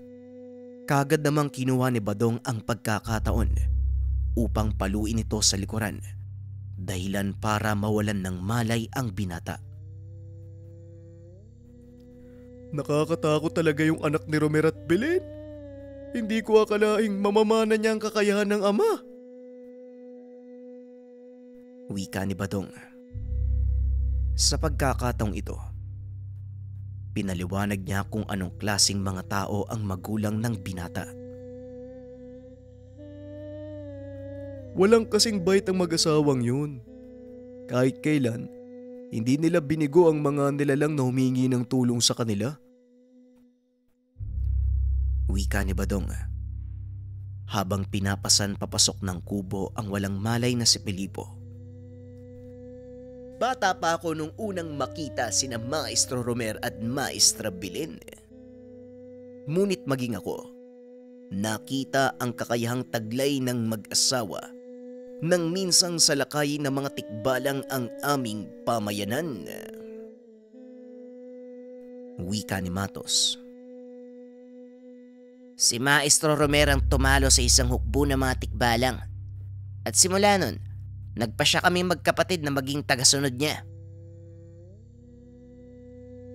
Kagad namang kinuha ni Badong ang pagkakataon upang paluin ito sa likuran, dahilan para mawalan ng malay ang binata. Nakakatakot talaga yung anak ni Romer at Belen. Hindi ko akalaing mamamana niya ang kakayahan ng ama. Wika ni Badong. Sa pagkakataong ito, pinaliwanag niya kung anong klaseng mga tao ang magulang ng binata. Walang kasing bait ang mag-asawang yun. Kahit kailan, hindi nila binigo ang mga nilalang na humingi ng tulong sa kanila. Wika ni Badong. Habang pinapasan papasok ng kubo ang walang malay na si Pilipo. Bata pa ako nung unang makita sina Maestro Romer at Maestra Belen. Ngunit maging ako, nakita ang kakayahang taglay ng mag-asawa nang minsang salakay ng mga tikbalang ang aming pamayanan. Wika ni Matos. Si Maestro Romer ang tumalo sa isang hukbo ng mga tikbalang. At simula nun, nagpa siya kaming magkapatid na maging tagasunod niya.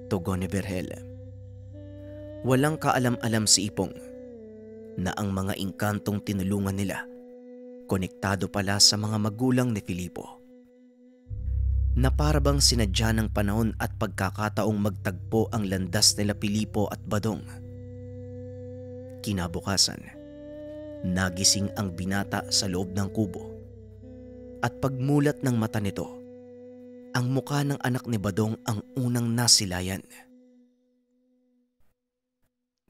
Tugon ni Berhel. Walang kaalam-alam si Ipong na ang mga inkantong tinulungan nila konektado pala sa mga magulang ni Filipo. Na parabang sinadya ng panahon at pagkakataong magtagpo ang landas nila Filipo at Badong. Kinabukasan, nagising ang binata sa loob ng kubo at pagmulat ng mata nito, ang mukha ng anak ni Badong ang unang nasilayan.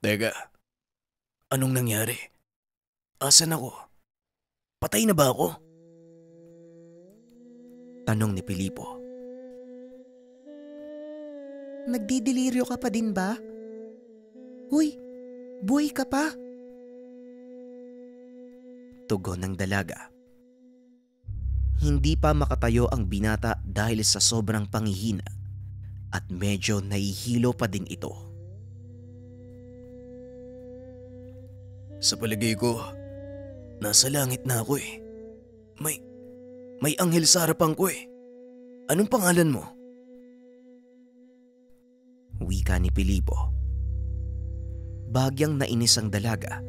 Teka, anong nangyari? Asan ako? Patay na ba ako? Tanong ni Filipo. Nagdidelirio ka pa din ba? Uy, buhay ka pa? Tugon ng dalaga. Hindi pa makatayo ang binata dahil sa sobrang panghihina at medyo nahihilo pa din ito. Sa palagay ko, nasa langit na ako eh. May anghel sa harapan ko eh. Anong pangalan mo? Wika ni Filipo. Bagyang nainis ang dalaga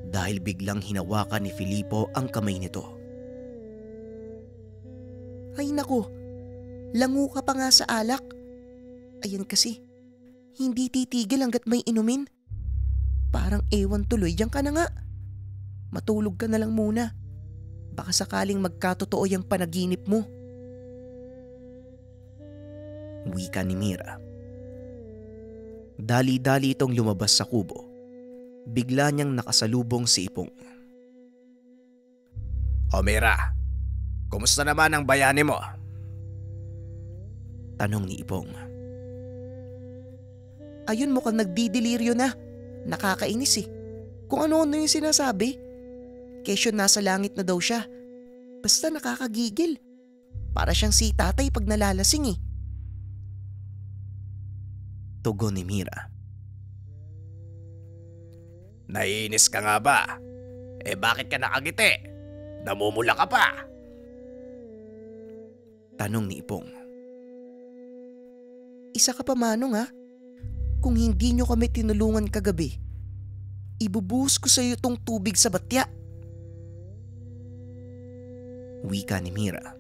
dahil biglang hinawakan ni Filipo ang kamay nito. Ay naku, lango ka pa nga sa alak. Ayan kasi, hindi titigil hanggat may inumin. Parang ewan tuloy, diyan ka na nga. Matulog ka na lang muna. Baka sakaling magkatotoo yung panaginip mo. Wika ni Mira. Dali-dali itong lumabas sa kubo. Bigla niyang nakasalubong si Ipong. O Mira, kumusta naman ang bayani mo? Tanong ni Ipong. Ayun, mukhang nagdidiliryo na. Nakakainis eh. Kung ano-ano yung sinasabi. Kesyo nasa langit na daw siya. Basta nakakagigil. Para siyang si tatay pag nalalasing eh. Tugon ni Mira. Naiinis ka nga ba? Bakit ka nakagiti? Namumula ka pa? Tanong ni Ipong. Isa ka pa, Manong ha. Kung hindi nyo kami tinulungan kagabi, ibubuhos ko sa iyo tong tubig sa batya. Wika ni Mira.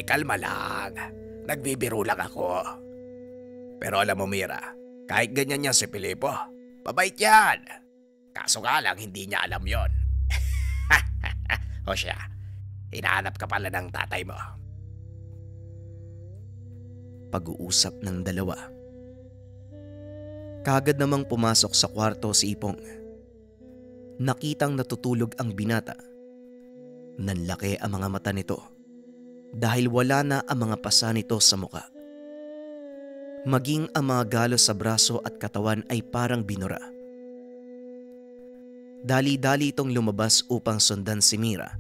Kalma lang. Nagbibiro lang ako. Pero alam mo Mira, kahit ganyan yan si Filipo, mabait yan. Kaso nga lang hindi niya alam yon. O siya, hinahanap ka pala ng tatay mo. Pag-uusap ng dalawa. Kagad namang pumasok sa kwarto si Ipong. Nakitang natutulog ang binata. Nanlaki ang mga mata nito dahil wala na ang mga pasa nito sa muka. Maging ang mga galos sa braso at katawan ay parang binura. Dali-dali itong lumabas upang sundan si Mira.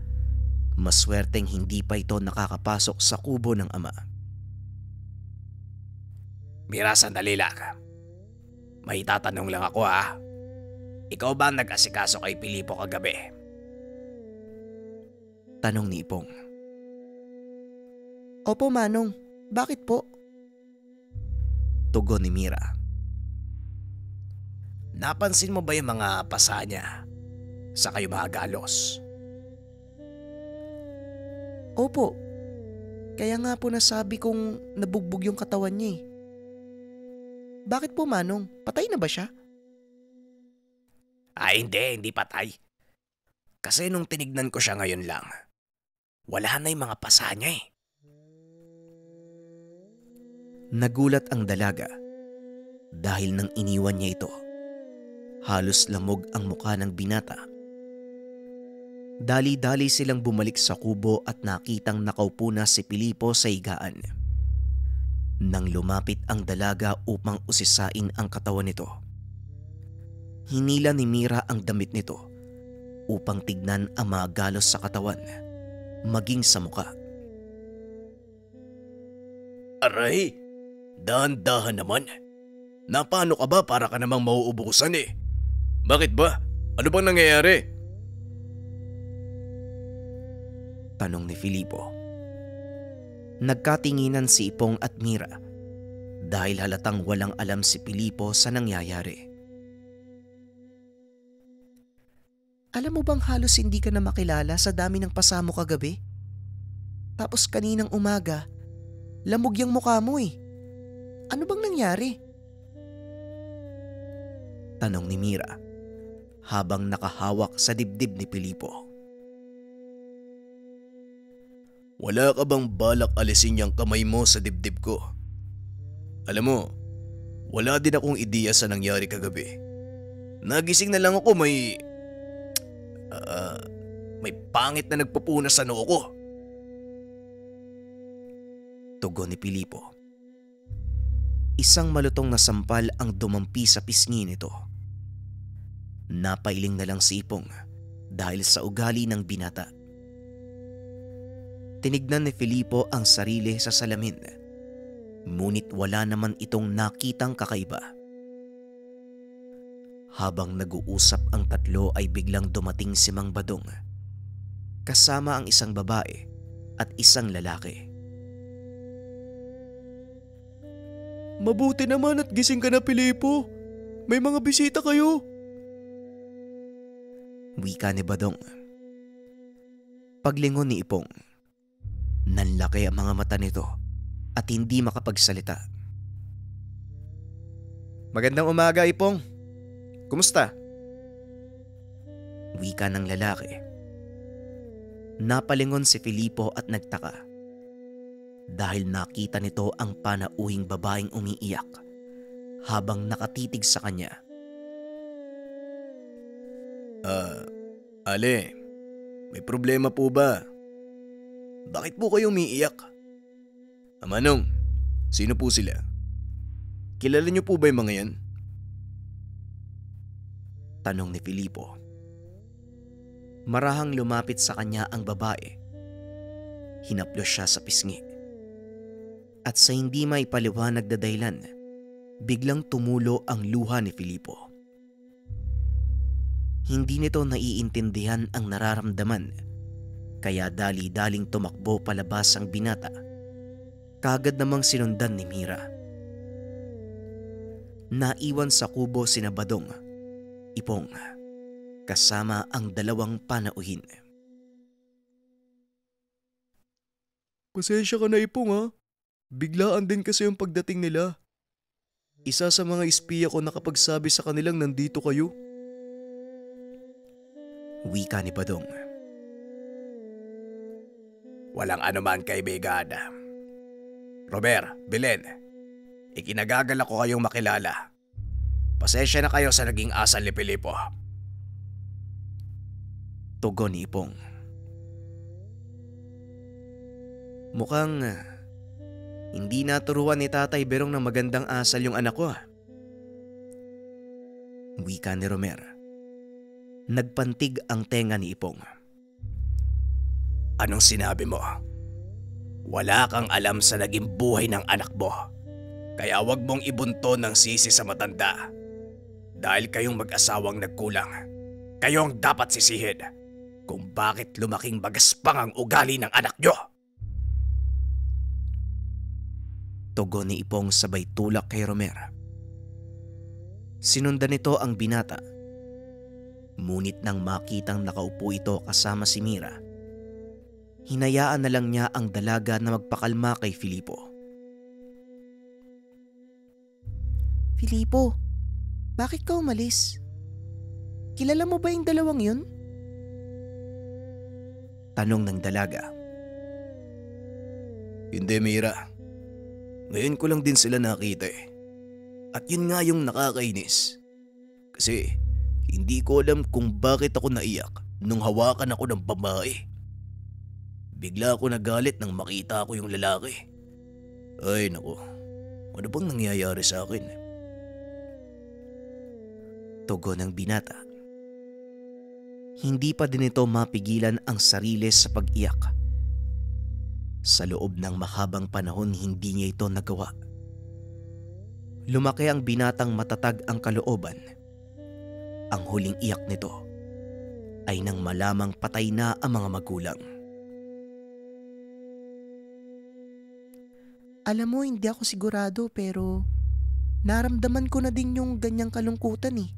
Maswerteng hindi pa ito nakakapasok sa kubo ng ama. Mira, sandali lang. May tatanong lang ako ha. Ikaw ba ang nag-asikaso kay Filipo kagabi? Tanong ni Ipong. Opo, Manong. Bakit po? Tugon ni Mira. Napansin mo ba yung mga pasa niya sa kayo mga galos? Opo. Kaya nga po nasabi kong nabugbog yung katawan niya eh. Bakit po, Manong? Patay na ba siya? Hindi patay. Kasi nung tinignan ko siya ngayon lang, wala na yung mga pasa niya eh. Nagulat ang dalaga dahil nang iniwan niya ito. Halos lamog ang mukha ng binata. Dali-dali silang bumalik sa kubo at nakitang nakaupo na si Filipo sa higaan. Nang lumapit ang dalaga upang usisain ang katawan nito, hinila ni Mira ang damit nito upang tignan ang mga galos sa katawan, maging sa muka. Aray, dahan-dahan naman. Napano ka ba para ka namang mauubusan eh? Bakit ba? Ano bang nangyayari? Tanong ni Filipo. Nagkatinginan si Ipong at Mira dahil halatang walang alam si Filipo sa nangyayari. Alam mo bang halos hindi ka na makilala sa dami ng pasamo kagabi? Tapos kaninang umaga, lamog yung mukha mo eh. Ano bang nangyari? Tanong ni Mira habang nakahawak sa dibdib ni Filipo. Wala ka bang balak alisin yung kamay mo sa dibdib ko? Alam mo, wala din akong ideya sa nangyari kagabi. Nagising na lang ako may pangit na nagpapunas sa noo ko. Tugon ni Filipo. Isang malutong na sampal ang dumampi sa pisngi nito. Napailing na lang si Ipong dahil sa ugali ng binata. Tinignan ni Filipo ang sarili sa salamin, ngunit wala naman itong nakitang kakaiba. Habang nag-uusap ang tatlo ay biglang dumating si Mang Badong, kasama ang isang babae at isang lalaki. Mabuti naman at gising ka na, Filipo. May mga bisita kayo. Wika ni Badong. Paglingon ni Ipong, nanlaki ang mga mata nito at hindi makapagsalita. Magandang umaga, Ipong. Kumusta? Wika ng lalaki. Napalingon si Filipo at nagtaka dahil nakita nito ang panauhing babaeng umiiyak habang nakatitig sa kanya. Ale, may problema po ba? Bakit po kayo umiiyak? Manong, sino po sila? Kilala niyo po ba yung mga yan? Tanong ni Filipo. Marahang lumapit sa kanya ang babae. Hinaplos siya sa pisngi. At sa hindi may paliwanag na dahilan, biglang tumulo ang luha ni Filipo. Hindi nito naiintindihan ang nararamdaman, kaya dali-daling tumakbo palabas ang binata. Kagad namang sinundan ni Mira. Naiwan sa kubo sina Badong, Ipong, kasama ang dalawang panauhin. Pasensya ka na, Ipong, ha? Biglaan din kasi yung pagdating nila. Isa sa mga espiya ko nakapagsabi sa kanilang nandito kayo. Wika ni Badong. Walang anuman, kaibigan. Robert, Belen, ikinagagalak ko kayong makilala. Pasensya na kayo sa naging asal ni Filipo. Tugon ni Ipong. Mukhang hindi naturuan ni Tatay Berong ng magandang asal yung anak ko. Wika ni Romer. Nagpantig ang tenga ni Ipong. Anong sinabi mo? Wala kang alam sa naging buhay ng anak mo. Kaya wag mong ibunto ng sisi sa matanda. Dahil kayong mag-asawang nagkulang, kayo ang dapat sisihin kung bakit lumaking magaspang ang ugali ng anak nyo. Tugon ni Ipong sabay tulak kay Romer. Sinundan nito ang binata. Ngunit nang makitang nakaupo ito kasama si Mira, hinayaan na lang niya ang dalaga na magpakalma kay Filipo. Filipo, bakit ka umalis? Kilala mo ba yung dalawang yun? Tanong ng dalaga. Hindi, Mira. Ngayon ko lang din sila nakita eh. At yun nga yung nakakainis. Kasi hindi ko alam kung bakit ako naiyak nung hawakan ako ng babae. Bigla ako nagalit nang makita ko yung lalaki. Ay naku, ano bang nangyayari sa akin? Tugon ng binata. Hindi pa din ito mapigilan ang sarili sa pag-iyak. Sa loob ng mahabang panahon hindi niya ito nagawa. Lumaki ang binatang matatag ang kalooban. Ang huling iyak nito ay nang malamang patay na ang mga magulang. Alam mo, hindi ako sigurado pero naramdaman ko na din yung ganyang kalungkutan eh.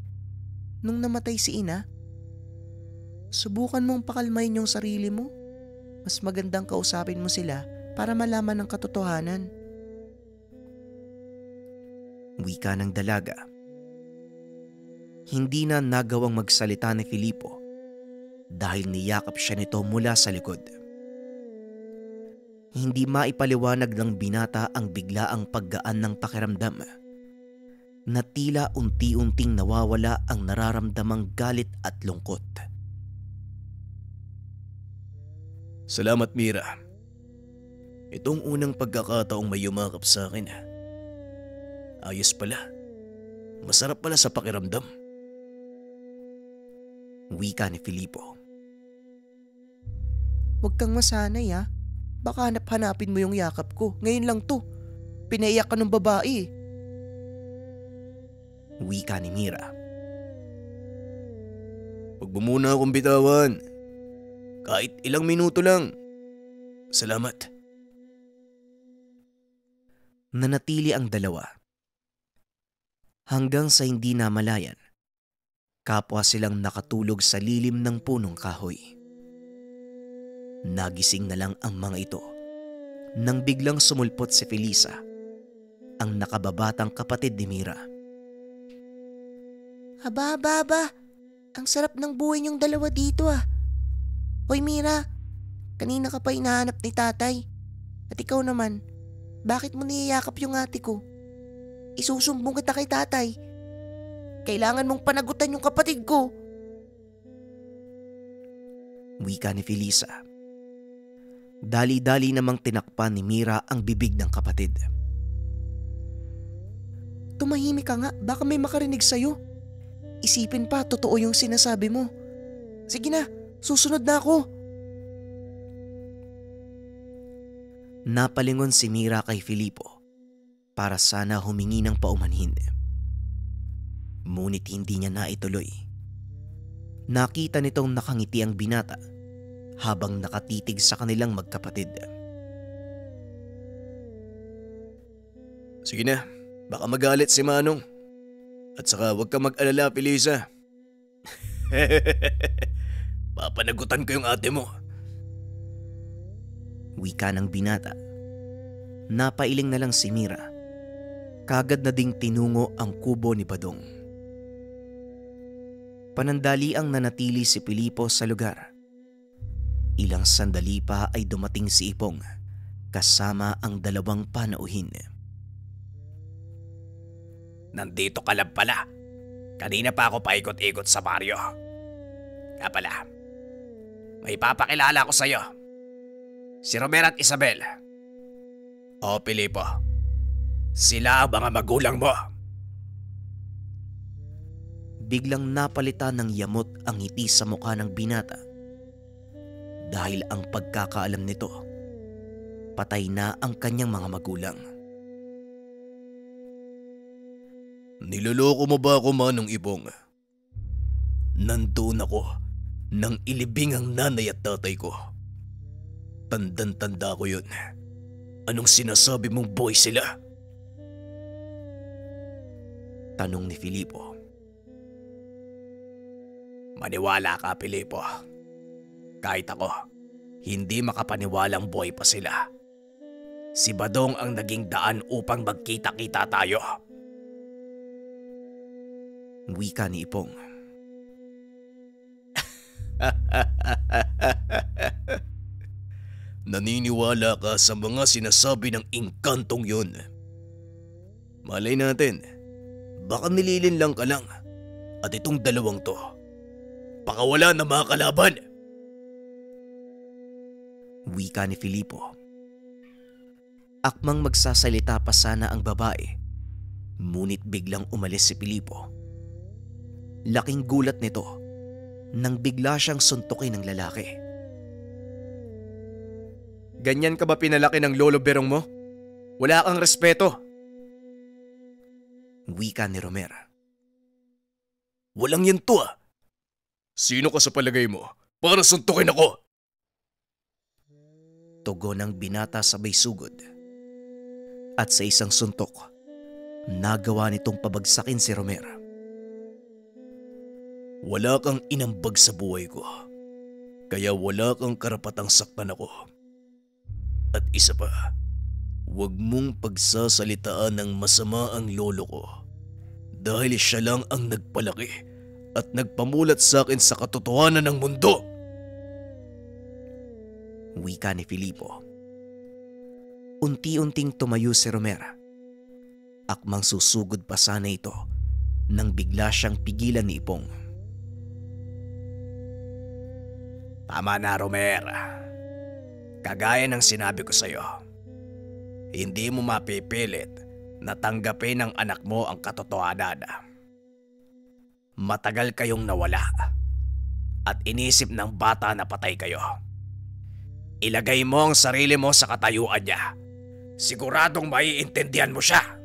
Nung namatay si ina, subukan mong pakalmayin yung sarili mo. Mas magandang kausapin mo sila para malaman ang katotohanan. Wika ng dalaga. Hindi na nagawang magsalita ni Filipo dahil niyakap siya nito mula sa likod. Hindi maipaliwanag ng binata ang biglaang paggaan ng pakiramdam na tila unti-unting nawawala ang nararamdamang galit at lungkot. Salamat, Mira. Itong unang pagkakataong may yumakap sa akin. Ayos pala. Masarap pala sa pakiramdam. Wika ni Filipo. Huwag kang masanay ah. Baka hanap-hanapin mo yung yakap ko. Ngayon lang to. Pinaiyak ka ng babae. Wika ni Mira. Huwag mo muna akong bitawan. Kahit ilang minuto lang. Salamat. Nanatili ang dalawa. Hanggang sa hindi namalayan, kapwa silang nakatulog sa lilim ng punong kahoy. Nagising na lang ang mga ito nang biglang sumulpot si Felisa, ang nakababatang kapatid ni Mira. Aba. Ang sarap ng buhay niyong dalawa dito ah. Hoy Mira, kanina ka pa hinahanap ni tatay. At ikaw naman, bakit mo niyayakap yung ate ko? Isusumbong kita kay tatay. Kailangan mong panagutan yung kapatid ko. Wika ni Felisa. Dali-dali namang tinakpan ni Mira ang bibig ng kapatid. Tumahimik ka nga, baka may makarinig sa'yo. Isipin pa, totoo yung sinasabi mo. Sige na, susunod na ako. Napalingon si Mira kay Filipo para sana humingi ng paumanhin. Ngunit hindi niya naituloy. Nakita nitong nakangiti ang binata habang nakatitig sa kanilang magkapatid. Sige na, baka magalit si Manong. At saka huwag ka mag-alala, Felisa. Papanagutan ko yung ate mo. Wika ng binata. Napailing na lang si Mira. Kagad na ding tinungo ang kubo ni Badong. Panandali ang nanatili si Filipo sa lugar. Ilang sandali pa ay dumating si Ipong kasama ang dalawang panauhin. Nandito ka lang pala. Kanina pa ako paikot-ikot sa baryo. Kaya pala, may papakilala ko sa'yo. Si Romero at Isabel. O Filipo, sila ang mga magulang mo. Biglang napalitan ng yamot ang ngiti sa mukha ng binata. Dahil ang pagkakaalam nito, patay na ang kanyang mga magulang. Niloloko mo ba ako, Manong Ipong? Nandun ako nang ilibing ang nanay at tatay ko. Tandang-tanda ko yun. Anong sinasabi mong boy sila? Tanong ni Filipo. Maniwala ka, Filipo. Kahit ako, hindi makapaniwalang boy pa sila. Si Badong ang naging daan upang magkita-kita tayo. Wika ni Ipong. Naniniwala ka sa mga sinasabi ng inkantong yun. Malay natin, baka nililin lang ka lang. At itong dalawang to, pakawala na mga kalaban. Wika ni Filipo. Akmang magsasalita pa sana ang babae, ngunit biglang umalis si Filipo. Laking gulat nito nang bigla siyang suntukin ng lalaki. Ganyan ka ba pinalaki ng lolo berong mo? Wala kang respeto. Wika ni Romero. Walang yan to ah. Sino ka sa palagay mo para suntukin ako? Tugon ng binata sabay sugod. At sa isang suntok, nagawa nitong pabagsakin si Romero. Wala kang inambag sa buhay ko, kaya wala kang karapatang saktan ako. At isa pa, huwag mong pagsasalitaan ng masama ang lolo ko dahil siya lang ang nagpalaki at nagpamulat sa akin sa katotohanan ng mundo. Wika ni Filipo. Unti-unting tumayo si Romero. Akmang susugod pa sana ito nang bigla siyang pigilan ni Ipong. Tama na, Romero. Kagaya ng sinabi ko sa'yo, hindi mo mapipilit na tanggapin ng anak mo ang katotohanan. Matagal kayong nawala at inisip ng bata na patay kayo. Ilagay mo ang sarili mo sa katayuan niya. Siguradong maiintindihan mo siya.